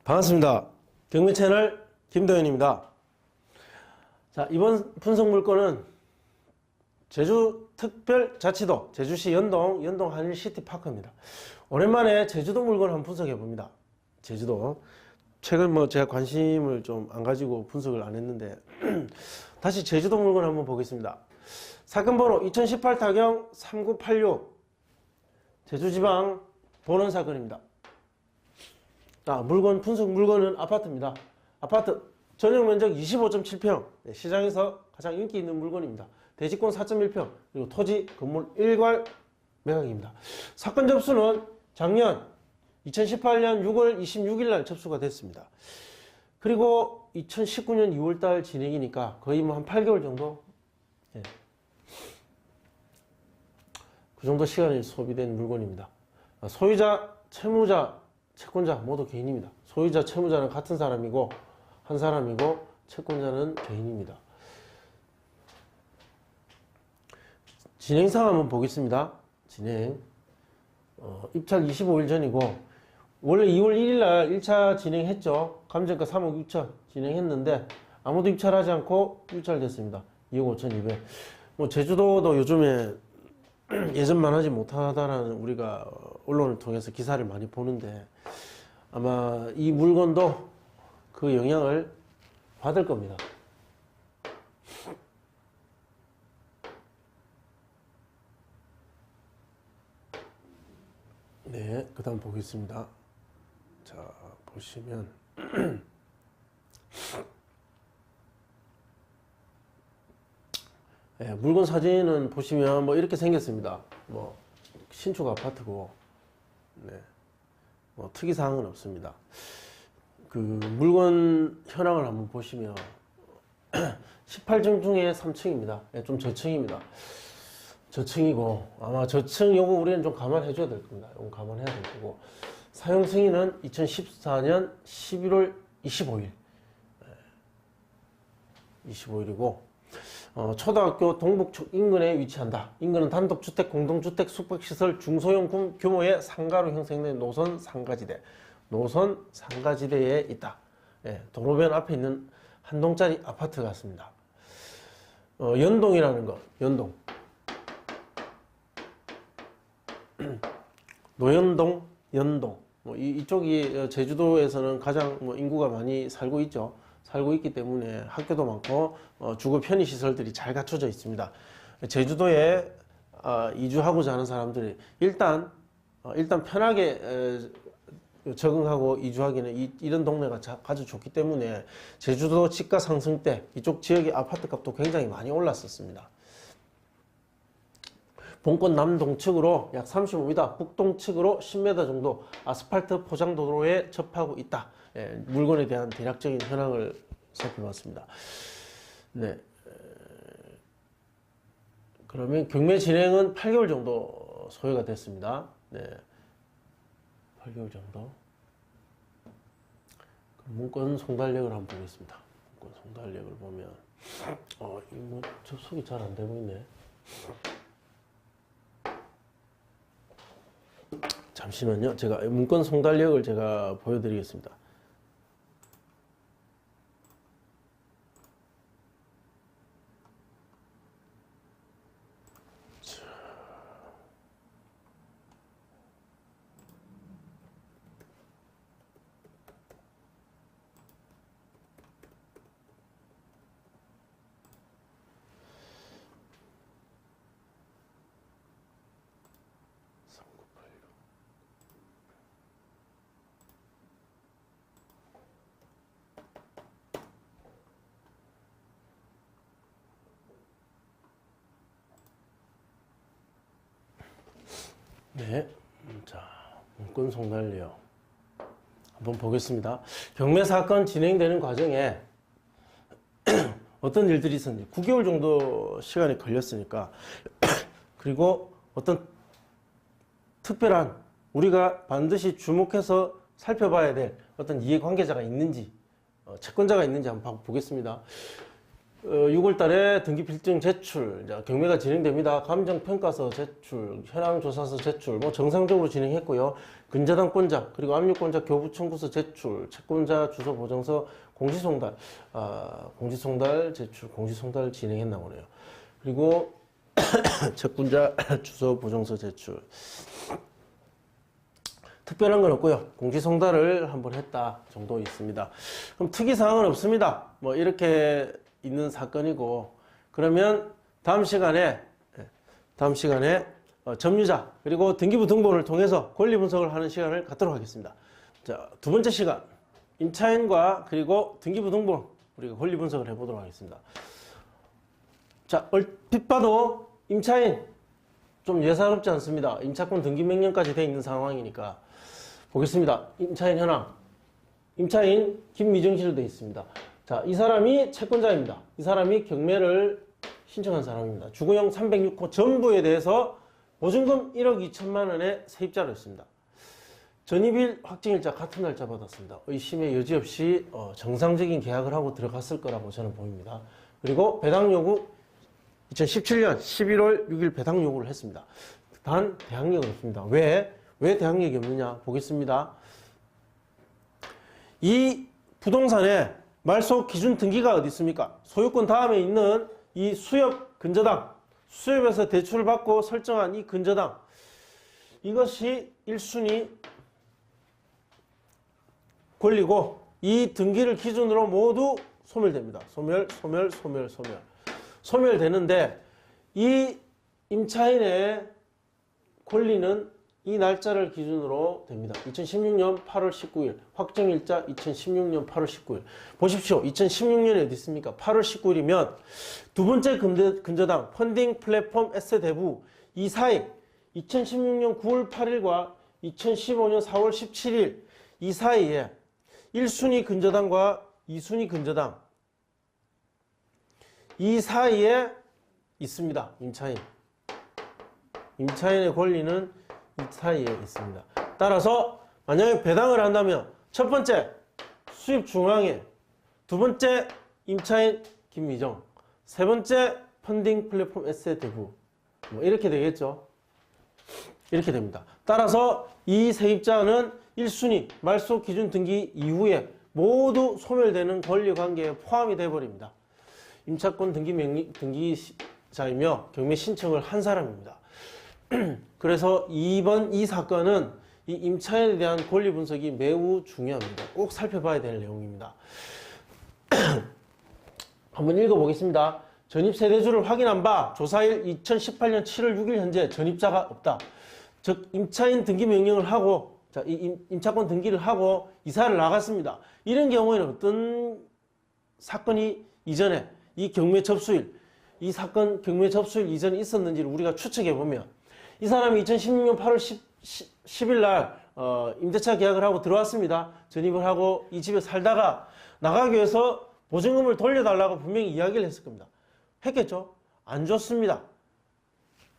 반갑습니다. 경매 채널 김도현입니다. 자, 이번 분석 물건은 제주특별자치도 제주시 연동 한일시티파크입니다. 오랜만에 제주도 물건 한번 분석해 봅니다. 제주도 최근 제가 관심을 좀 안 가지고 분석을 안 했는데 다시 제주도 물건 한번 보겠습니다. 사건 번호 2018 타경 3986 제주지방 본원 사건입니다. 분석 물건은 아파트입니다. 아파트 전용 면적 25.7평, 시장에서 가장 인기 있는 물건입니다. 대지권 4.1평, 그리고 토지 건물 1괄 매각입니다. 사건 접수는 작년 2018년 6월 26일 날 접수가 됐습니다. 그리고 2019년 2월 달 진행이니까 거의 한 8개월 정도, 그 정도 시간이 소비된 물건입니다. 소유자, 채무자, 채권자 모두 개인입니다. 소유자, 채무자는 같은 사람이고 한 사람이고 채권자는 개인입니다. 진행상 한번 보겠습니다. 진행 입찰 25일 전이고 원래 2월 1일 날 1차 진행했죠. 감정가 3억 6천 진행했는데 아무도 입찰하지 않고 유찰됐습니다. 2억 5천 2백. 제주도도 요즘에 예전만 하지 못하다라는 우리가 언론을 통해서 기사를 많이 보는데 아마 이 물건도 그 영향을 받을 겁니다. 네, 그 다음 보겠습니다. 자, 보시면 네, 물건 사진은 보시면 이렇게 생겼습니다. 신축 아파트고, 네, 특이사항은 없습니다. 그 물건 현황을 한번 보시면 18층 중에 3층입니다. 네, 좀 저층입니다. 저층이고 아마 저층 요거 우리는 좀 감안해 줘야 될 겁니다. 요거 감안해야 될 거고 사용 승인은 2014년 11월 25일 25일이고 초등학교 동북쪽 인근에 위치한다. 인근은 단독주택, 공동주택, 숙박시설, 중소형 규모의 상가로 형성된 노선 상가지대 노선 상가지대에 있다. 도로변 앞에 있는 한 동짜리 아파트 같습니다. 연동이라는 거, 연동 노연동, 연동 이쪽이 제주도에서는 가장 인구가 많이 살고 있죠. 살고 있기 때문에 학교도 많고 주거 편의시설들이 잘 갖춰져 있습니다. 제주도에 이주하고자 하는 사람들이 일단 편하게 적응하고 이주하기는 이런 동네가 아주 좋기 때문에 제주도 집가 상승 때 이쪽 지역의 아파트 값도 굉장히 많이 올랐었습니다. 본권 남동측으로 약 35m, 북동측으로 10m 정도 아스팔트 포장도로에 접하고 있다. 물건에 대한 대략적인 현황을 살펴봤습니다. 네. 그러면 경매 진행은 8개월 정도 소요가 됐습니다. 네. 8개월 정도. 문건 송달력을 한번 보겠습니다. 문건 송달력을 보면, 접속이 잘 안 되고 있네. 잠시만요. 제가 문건 송달력을 제가 보여드리겠습니다. 네, 자, 문건 송달력 한번 보겠습니다. 경매 사건 진행되는 과정에 어떤 일들이 있었는지 9개월 정도 시간이 걸렸으니까 그리고 어떤 특별한 우리가 반드시 주목해서 살펴봐야 될 어떤 이해관계자가 있는지 채권자가 있는지 한번 보겠습니다. 6월 달에 등기필증 제출, 경매가 진행됩니다. 감정평가서 제출, 현황조사서 제출, 정상적으로 진행했고요. 근저당권자, 그리고 압류권자 교부청구서 제출, 채권자 주소 보정서 공시송달, 공시송달 제출, 공시송달 진행했나 보네요. 그리고 채권자 주소 보정서 제출. 특별한 건 없고요. 공시송달을 한번 했다 정도 있습니다. 그럼 특이사항은 없습니다. 이렇게 있는 사건이고, 그러면 다음 시간에 점유자 그리고 등기부 등본을 통해서 권리 분석을 하는 시간을 갖도록 하겠습니다. 자, 두 번째 시간 임차인과 그리고 등기부 등본 우리가 권리 분석을 해보도록 하겠습니다. 자, 얼핏 봐도 임차인 좀 예사롭지 않습니다. 임차권 등기 명령까지 되어 있는 상황이니까 보겠습니다. 임차인 현황, 임차인 김미정씨로 되어 있습니다. 자, 이 사람이 채권자입니다. 이 사람이 경매를 신청한 사람입니다. 주거용 306호 전부에 대해서 보증금 1억 2천만 원의 세입자로 했습니다. 전입일, 확정일자 같은 날짜 받았습니다. 의심의 여지 없이 정상적인 계약을 하고 들어갔을 거라고 저는 보입니다. 그리고 배당 요구 2017년 11월 6일 배당 요구를 했습니다. 단 대항력은 없습니다. 왜 대항력이 없느냐 보겠습니다. 이 부동산에 말소 기준 등기가 어디 있습니까? 소유권 다음에 있는 이 수협 근저당, 수협에서 대출을 받고 설정한 이 근저당, 이것이 1순위 권리고 이 등기를 기준으로 모두 소멸됩니다. 소멸되는데 이 임차인의 권리는 이 날짜를 기준으로 됩니다. 2016년 8월 19일, 확정일자 2016년 8월 19일. 보십시오. 2016년에 어디 있습니까? 8월 19일이면 두 번째 근저당, 펀딩 플랫폼 에셋 대부 이 사이 2016년 9월 8일과 2015년 4월 17일 이 사이에 1순위 근저당과 2순위 근저당 이 사이에 있습니다. 임차인의 권리는 이 사이에 있습니다. 따라서 만약에 배당을 한다면 첫 번째 수입 중앙에, 두 번째 임차인 김미정, 세 번째 펀딩 플랫폼 에셋 대부 이렇게 되겠죠. 이렇게 됩니다. 따라서 이 세입자는 1순위 말소 기준 등기 이후에 모두 소멸되는 권리관계에 포함이 되어버립니다. 임차권 등기자이며 경매 신청을 한 사람입니다. 그래서 이번 이 사건은 이 임차인에 대한 권리 분석이 매우 중요합니다. 꼭 살펴봐야 될 내용입니다. 한번 읽어보겠습니다. 전입세대주를 확인한 바 조사일 2018년 7월 6일 현재 전입자가 없다. 즉 임차인 등기 명령을 하고 임차권 등기를 하고 이사를 나갔습니다. 이런 경우에는 어떤 사건이 이전에 이 경매 접수일, 이 사건 경매 접수일 이전에 있었는지를 우리가 추측해 보면 이 사람이 2016년 8월 10일 날 임대차 계약을 하고 들어왔습니다. 전입을 하고 이 집에 살다가 나가기 위해서 보증금을 돌려달라고 분명히 이야기를 했을 겁니다. 했겠죠? 안 줬습니다.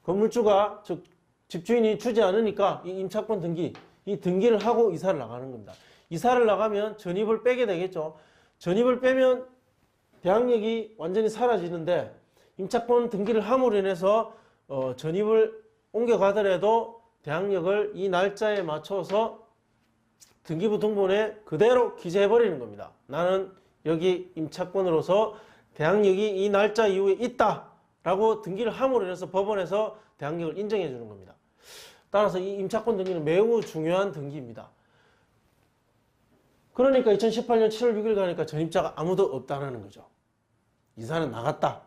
건물주가 즉 집주인이 주지 않으니까 이 임차권 등기, 이 등기를 하고 이사를 나가는 겁니다. 이사를 나가면 전입을 빼게 되겠죠. 전입을 빼면 대항력이 완전히 사라지는데 임차권 등기를 함으로 인해서 전입을 옮겨가더라도 대항력을 이 날짜에 맞춰서 등기부 등본에 그대로 기재해버리는 겁니다. 나는 여기 임차권으로서 대항력이 이 날짜 이후에 있다 라고 등기를 함으로 인해서 법원에서 대항력을 인정해 주는 겁니다. 따라서 이 임차권 등기는 매우 중요한 등기입니다. 그러니까 2018년 7월 6일 가니까 전입자가 아무도 없다는 거죠. 이사는 나갔다.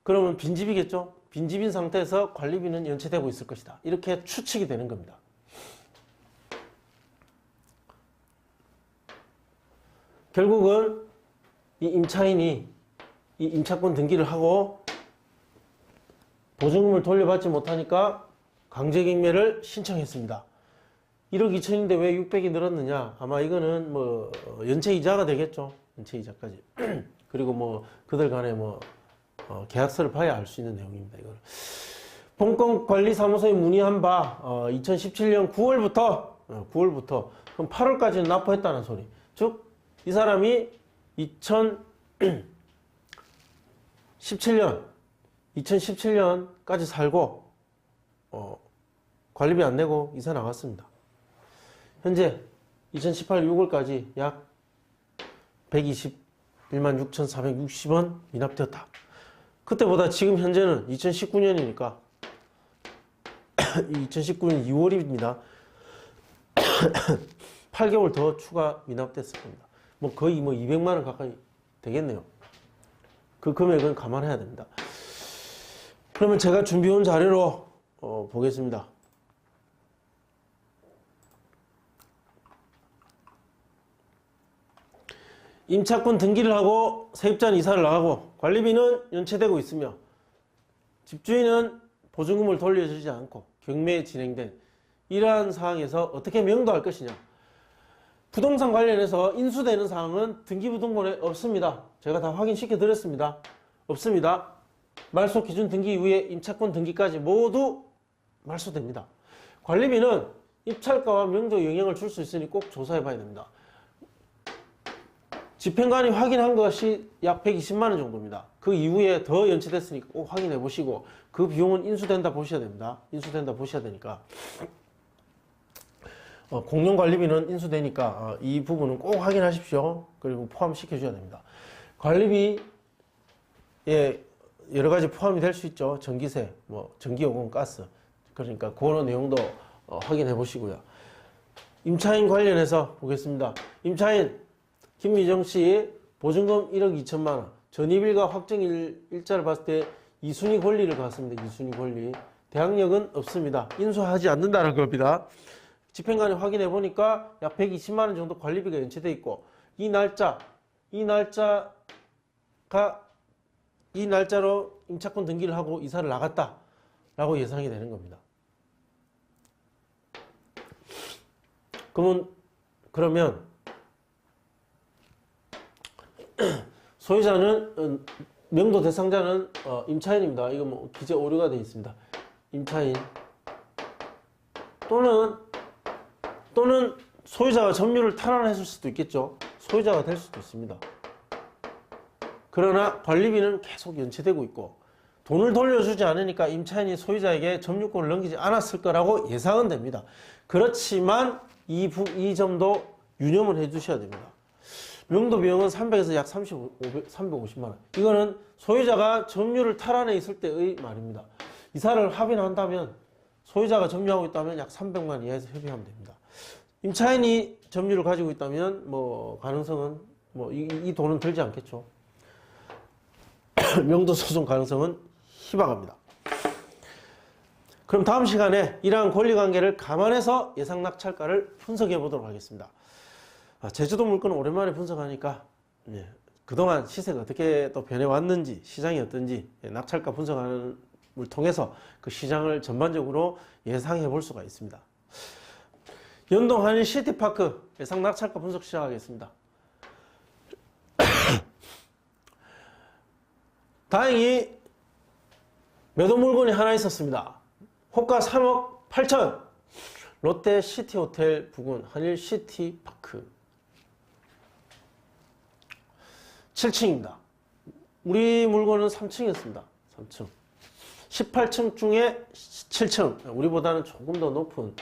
그러면 빈집이겠죠? 빈집인 상태에서 관리비는 연체되고 있을 것이다. 이렇게 추측이 되는 겁니다. 결국은 이 임차인이 이 임차권 등기를 하고 보증금을 돌려받지 못하니까 강제경매를 신청했습니다. 1억 2천인데 왜 600이 늘었느냐? 아마 이거는 연체이자가 되겠죠. 연체이자까지. 그리고 그들 간에 계약서를 봐야 알 수 있는 내용입니다. 이걸 본건관리사무소에 문의한 바 2017년 9월부터 그럼 8월까지는 납부했다는 소리. 즉 이 사람이 17년, 2017년까지 살고 관리비 안 내고 이사 나갔습니다. 현재 2018 6월까지 약 121만 6,460원 미납되었다. 그때보다 지금 현재는 2019년이니까 2019년 2월입니다. 8개월 더 추가 미납됐을 겁니다. 뭐 거의 200만 원 가까이 되겠네요. 그 금액은 감안해야 됩니다. 그러면 제가 준비해온 자료로 보겠습니다. 임차권 등기를 하고 세입자는 이사를 나가고 관리비는 연체되고 있으며 집주인은 보증금을 돌려주지 않고 경매에 진행된 이러한 상황에서 어떻게 명도할 것이냐. 부동산 관련해서 인수되는 사항은 등기부등본에 없습니다. 제가 다 확인시켜 드렸습니다. 없습니다. 말소 기준 등기 이후에 임차권 등기까지 모두 말소됩니다. 관리비는 입찰가와 명도에 영향을 줄 수 있으니 꼭 조사해 봐야 됩니다. 집행관이 확인한 것이 약 120만 원 정도입니다. 그 이후에 더 연체됐으니까 꼭 확인해 보시고 그 비용은 인수된다 보셔야 됩니다. 인수된다 보셔야 되니까 공용관리비는 인수되니까 이 부분은 꼭 확인하십시오. 그리고 포함시켜 줘야 됩니다. 관리비에 여러 가지 포함이 될 수 있죠. 전기세, 전기요금, 가스. 그러니까 그런 내용도 확인해 보시고요. 임차인 관련해서 보겠습니다. 임차인 김미정 씨 보증금 1억 2천만 원, 전입일과 확정일자를 봤을 때 2순위 권리를 갖습니다. 2순위 권리. 대항력은 없습니다. 인수하지 않는다는 겁니다. 집행관이 확인해 보니까 약 120만 원 정도 관리비가 연체돼 있고 이 날짜로 임차권 등기를 하고 이사를 나갔다라고 예상이 되는 겁니다. 그러면 소유자는 명도 대상자는 임차인입니다. 이거 기재 오류가 되어 있습니다. 임차인 또는 소유자가 점유를 탈환했을 수도 있겠죠. 소유자가 될 수도 있습니다. 그러나 관리비는 계속 연체되고 있고 돈을 돌려주지 않으니까 임차인이 소유자에게 점유권을 넘기지 않았을 거라고 예상은 됩니다. 그렇지만 이 점도 유념을 해 주셔야 됩니다. 명도 비용은 300에서 약 350만 원. 이거는 소유자가 점유를 탈환해 있을 때의 말입니다. 이사를 합의한다면 소유자가 점유하고 있다면 약 300만 원 이하에서 협의하면 됩니다. 임차인이 점유를 가지고 있다면 가능성은 이 돈은 들지 않겠죠. 명도 소송 가능성은 희박합니다. 그럼 다음 시간에 이러한 권리관계를 감안해서 예상 낙찰가를 분석해 보도록 하겠습니다. 제주도 물건은 오랜만에 분석하니까 그동안 시세가 어떻게 또 변해왔는지 시장이 어떤지 낙찰가 분석하는 을 통해서 그 시장을 전반적으로 예상해 볼 수가 있습니다. 연동 한일 시티파크 예상 낙찰가 분석 시작하겠습니다. 다행히 매도 물건이 하나 있었습니다. 호가 3억 8천, 롯데 시티호텔 부근 한일 시티파크 7층입니다. 우리 물건은 3층이었습니다. 3층. 18층 중에 7층, 우리보다는 조금 더 높은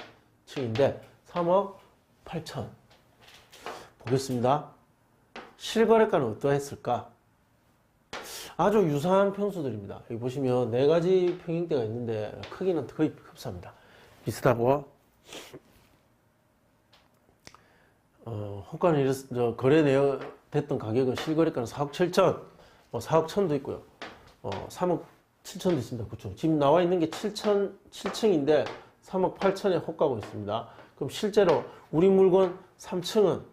층인데 3억 8천. 보겠습니다. 실거래가는 어떠했을까? 아주 유사한 평수들입니다. 여기 보시면 4가지 평형대가 있는데 크기는 거의 흡사합니다. 비슷하고 호가는 거래됐던 가격은 실거래가는 4억 7천, 4억 1천도 있고요. 3억 7천도 있습니다. 그렇죠. 지금 나와 있는 게 7층인데 3억 8천에 호가고 있습니다. 그럼 실제로 우리 물건 3층은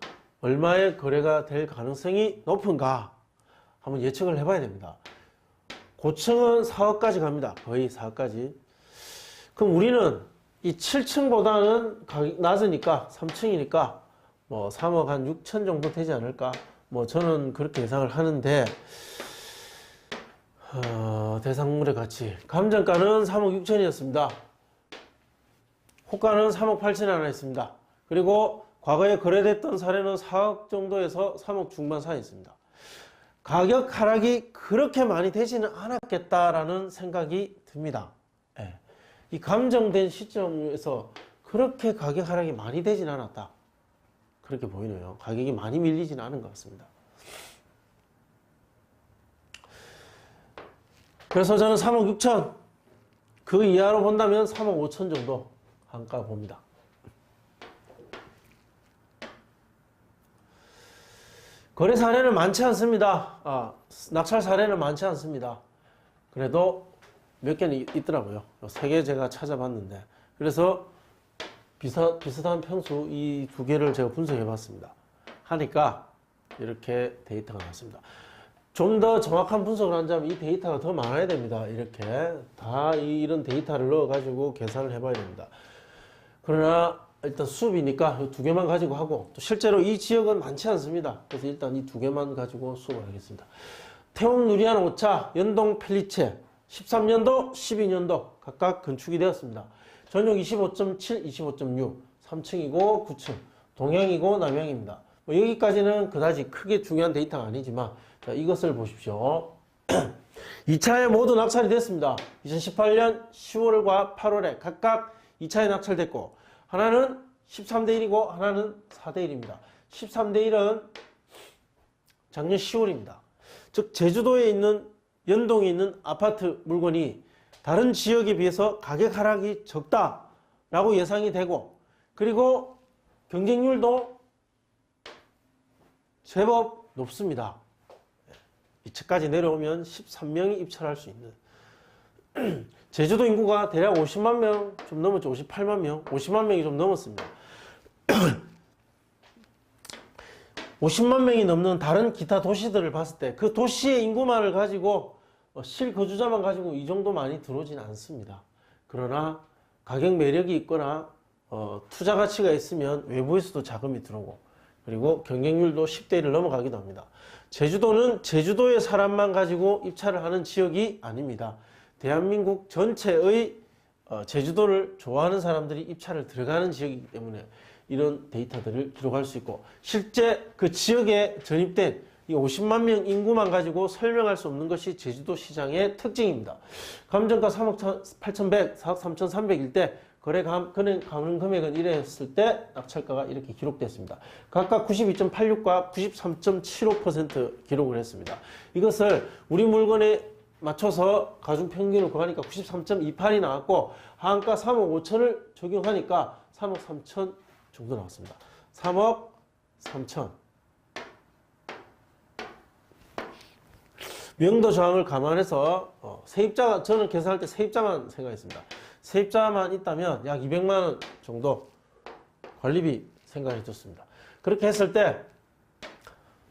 얼마에 거래가 될 가능성이 높은가? 한번 예측을 해봐야 됩니다. 고층은 4억까지 갑니다. 거의 4억까지. 그럼 우리는 이 7층보다는 가격이 낮으니까 3층이니까 3억 한 6천 정도 되지 않을까? 저는 그렇게 예상을 하는데 대상물의 가치 감정가는 3억 6천이었습니다. 호가는 3억 8천에 하나 있습니다. 그리고 과거에 거래됐던 사례는 4억 정도에서 3억 중반 사이에 있습니다. 가격 하락이 그렇게 많이 되지는 않았겠다라는 생각이 듭니다. 예. 이 감정된 시점에서 그렇게 가격 하락이 많이 되진 않았다. 그렇게 보이네요. 가격이 많이 밀리지는 않은 것 같습니다. 그래서 저는 3억 6천, 그 이하로 본다면 3억 5천 정도 한가 봅니다. 거래 사례는 많지 않습니다. 낙찰 사례는 많지 않습니다. 그래도 몇 개는 있더라고요. 3개 제가 찾아봤는데. 그래서 비슷한 평수 이 2개를 제가 분석해 봤습니다. 하니까 이렇게 데이터가 나왔습니다. 좀 더 정확한 분석을 하자면 이 데이터가 더 많아야 됩니다. 이렇게 다 이런 데이터를 넣어 가지고 계산을 해 봐야 됩니다. 그러나 일단 수업이니까 이 2개만 가지고 하고, 또 실제로 이 지역은 많지 않습니다. 그래서 일단 이 2개만 가지고 수업을 하겠습니다. 태움 누리안 5차, 연동 펠리체 13년도, 12년도 각각 건축이 되었습니다. 전용 25.7, 25.6, 3층이고 9층, 동향이고 남향입니다. 여기까지는 그다지 크게 중요한 데이터가 아니지만, 자, 이것을 보십시오. 2차에 모두 낙찰이 됐습니다. 2018년 10월과 8월에 각각 2차에 낙찰됐고, 하나는 13대 1이고 하나는 4대 1입니다. 13대 1은 작년 10월입니다. 즉 제주도에 있는 연동에 있는 아파트 물건이 다른 지역에 비해서 가격 하락이 적다라고 예상이 되고, 그리고 경쟁률도 제법 높습니다. 2차까지 내려오면 13명이 입찰할 수 있는, 제주도 인구가 대략 50만 명 좀 넘었죠. 58만 명, 50만 명이 좀 넘었습니다. 50만 명이 넘는 다른 기타 도시들을 봤을 때 그 도시의 인구만을 가지고 실거주자만 가지고 이 정도 많이 들어오진 않습니다. 그러나 가격 매력이 있거나 투자 가치가 있으면 외부에서도 자금이 들어오고, 그리고 경쟁률도 10대 1을 넘어가기도 합니다. 제주도는 제주도의 사람만 가지고 입찰을 하는 지역이 아닙니다. 대한민국 전체의 제주도를 좋아하는 사람들이 입찰을 들어가는 지역이기 때문에 이런 데이터들을 기록할 수 있고, 실제 그 지역에 전입된 이 50만 명 인구만 가지고 설명할 수 없는 것이 제주도 시장의 특징입니다. 감정가 3억 8,100, 4억 3,300일 때 가능 금액은 이래 했을 때 낙찰가가 이렇게 기록됐습니다. 각각 92.86과 93.75% 기록을 했습니다. 이것을 우리 물건에 맞춰서 가중평균을 구하니까 93.28이 나왔고, 하한가 3억 5천을 적용하니까 3억 3천 정도 나왔습니다. 3억 3천. 명도 저항을 감안해서 세입자가, 저는 계산할 때 세입자만 생각했습니다. 세입자만 있다면 약 200만 원 정도 관리비 생각해 줬습니다. 그렇게 했을 때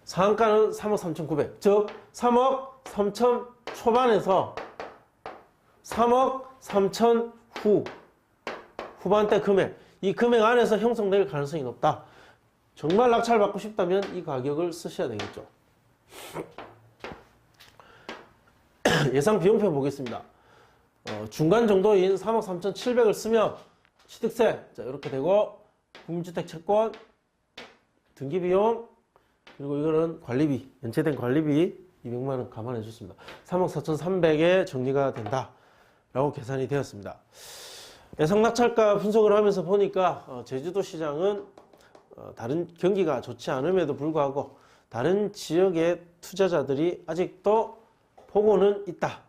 상한가는 3억 3,900, 즉 3억 3천 초반에서 3억 3천 후반대 금액, 이 금액 안에서 형성될 가능성이 높다. 정말 낙찰 받고 싶다면 이 가격을 쓰셔야 되겠죠. 예상 비용표 보겠습니다. 중간 정도인 3억 3,700을 쓰면 취득세, 자, 이렇게 되고, 국민주택 채권, 등기비용, 그리고 이거는 관리비, 연체된 관리비 200만원 감안해 줬습니다. 3억 4,300에 정리가 된다 라고 계산이 되었습니다. 예상 낙찰가 분석을 하면서 보니까 제주도 시장은 다른 경기가 좋지 않음에도 불구하고 다른 지역의 투자자들이 아직도 보고는 있다.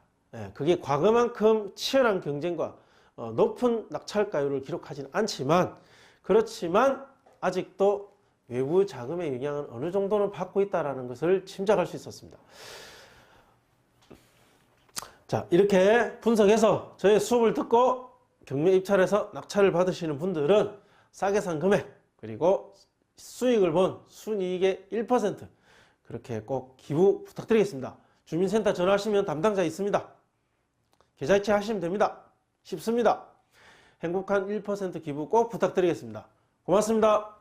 그게 과거만큼 치열한 경쟁과 높은 낙찰가율을 기록하지는 않지만, 그렇지만 아직도 외부 자금의 영향을 어느 정도는 받고 있다는 것을 짐작할 수 있었습니다. 자, 이렇게 분석해서 저의 수업을 듣고 경매 입찰에서 낙찰을 받으시는 분들은 싸게 산 금액, 그리고 수익을 본 순이익의 1% 그렇게 꼭 기부 부탁드리겠습니다. 주민센터 전화하시면 담당자 있습니다. 계좌이체 하시면 됩니다. 쉽습니다. 행복한 1% 기부 꼭 부탁드리겠습니다. 고맙습니다.